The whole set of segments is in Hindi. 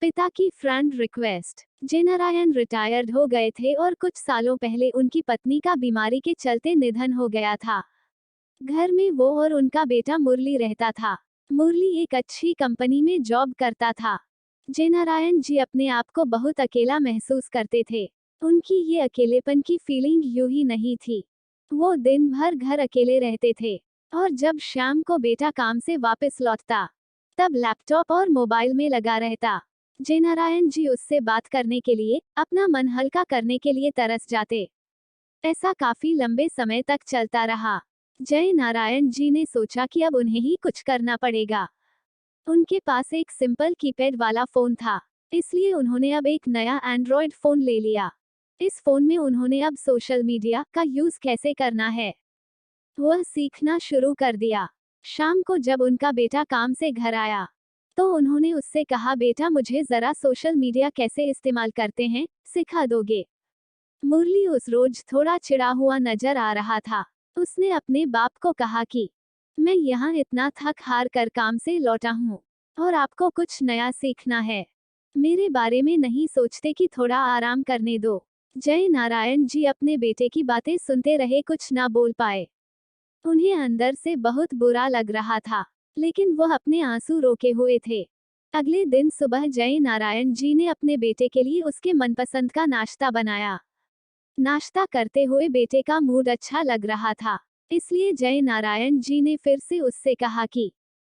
पिता की फ्रेंड रिक्वेस्ट। जेनारायण रिटायर्ड हो गए थे और कुछ सालों पहले उनकी पत्नी का बीमारी के चलते निधन हो गया था। घर में वो और उनका बेटा मुरली रहता था। मुरली एक अच्छी कंपनी में जॉब करता था। जेनारायण जी अपने आप को बहुत अकेला महसूस करते थे। उनकी ये अकेलेपन की फीलिंग यूं ही नहीं थी। वो दिन भर घर अकेले रहते थे और जब शाम को बेटा काम से वापस लौटता तब लैपटॉप और मोबाइल में लगा रहता। जेनारायण जी उससे बात करने के लिए, अपना मन हल्का करने के लिए तरस जाते। ऐसा काफी लंबे समय तक चलता रहा। जय नारायण जी ने सोचा कि अब उन्हें ही कुछ करना पड़ेगा। उनके पास एक सिंपल कीपैड वाला फोन था, इसलिए उन्होंने अब एक नया एंड्रॉयड फोन ले लिया। इस फोन में उन्होंने अब सोशल मीडिया का यूज कैसे करना है वह सीखना शुरू कर दिया। शाम को जब उनका बेटा काम से घर आया तो उन्होंने उससे कहा, बेटा मुझे जरा सोशल मीडिया कैसे इस्तेमाल करते हैं सिखा दोगे। मुरली उस रोज थोड़ा चिढ़ा हुआ नजर आ रहा था। उसने अपने बाप को कहा कि मैं यहाँ इतना थक हार कर काम से लौटा हूँ और आपको कुछ नया सीखना है। मेरे बारे में नहीं सोचते कि थोड़ा आराम करने दो। जय नारायण जी अपने बेटे की बातें सुनते रहे, कुछ ना बोल पाए। उन्हें अंदर से बहुत बुरा लग रहा था, लेकिन वह अपने आंसू रोके हुए थे। अगले दिन सुबह जय नारायण जी ने अपने बेटे के लिए उसके मनपसंद का नाश्ता बनाया। नाश्ता करते हुए बेटे का मूड अच्छा लग रहा था, इसलिए जय नारायण जी ने फिर से उससे कहा कि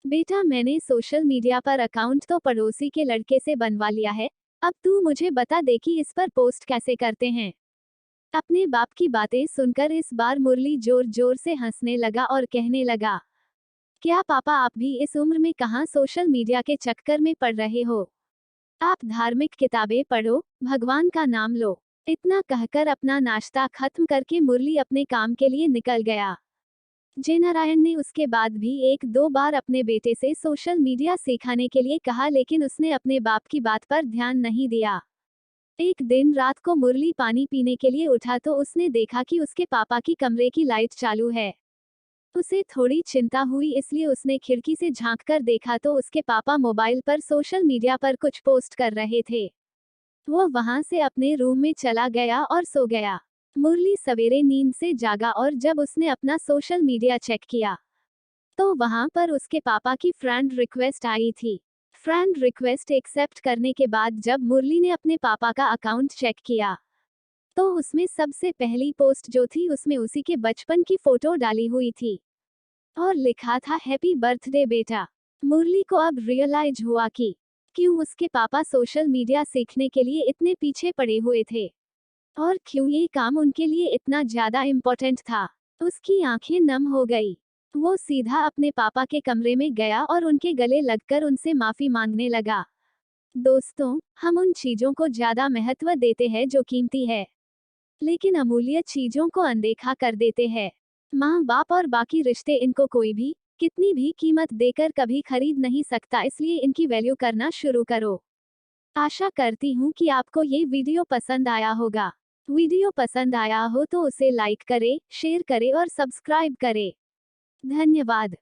बेटा मैंने सोशल मीडिया पर अकाउंट तो पड़ोसी के लड़के से बनवा लिया है, अब तू मुझे बता दे कि इस पर पोस्ट कैसे करते हैं। अपने बाप की बातें सुनकर इस बार मुरली जोर जोर से हंसने लगा और कहने लगा, क्या पापा आप भी इस उम्र में कहाँ सोशल मीडिया के चक्कर में पड़ रहे हो। आप धार्मिक किताबें पढ़ो, भगवान का नाम लो। इतना कहकर अपना नाश्ता खत्म करके मुरली अपने काम के लिए निकल गया। जेनारायण ने उसके बाद भी एक दो बार अपने बेटे से सोशल मीडिया सिखाने के लिए कहा, लेकिन उसने अपने बाप की बात पर ध्यान नहीं दिया। एक दिन रात को मुरली पानी पीने के लिए उठा तो उसने देखा कि उसके पापा की कमरे की लाइट चालू है। उसे थोड़ी चिंता हुई, इसलिए उसने खिड़की से झांककर देखा तो उसके पापा मोबाइल पर सोशल मीडिया पर कुछ पोस्ट कर रहे थे। वो वहां से अपने रूम में चला गया और सो गया। मुरली सवेरे नींद से जागा और जब उसने अपना सोशल मीडिया चेक किया तो वहां पर उसके पापा की फ्रेंड रिक्वेस्ट आई थी। फ्रेंड रिक्वेस्ट एक्सेप्ट करने के बाद जब मुरली ने अपने पापा का अकाउंट चेक किया तो उसमें सबसे पहली पोस्ट जो थी उसमें उसी के बचपन की फोटो डाली हुई थी और लिखा था, हैप्पी बर्थडे बेटा। मुरली को अब रियलाइज हुआ कि क्यों उसके पापा सोशल मीडिया सीखने के लिए इतने पीछे पड़े हुए थे और क्यों ये काम उनके लिए इतना ज्यादा इम्पोर्टेंट था। उसकी आंखें नम हो गई। वो सीधा अपने पापा के कमरे में गया और उनके गले लगकर उनसे माफी मांगने लगा। दोस्तों, हम उन चीजों को ज्यादा महत्व देते हैं जो कीमती है, लेकिन अमूल्य चीजों को अनदेखा कर देते हैं। माँ बाप और बाकी रिश्ते, इनको कोई भी कितनी भी कीमत देकर कभी खरीद नहीं सकता, इसलिए इनकी वैल्यू करना शुरू करो। आशा करती हूँ कि आपको ये वीडियो पसंद आया होगा। वीडियो पसंद आया हो तो उसे लाइक करें, शेयर करें और सब्सक्राइब करें। धन्यवाद।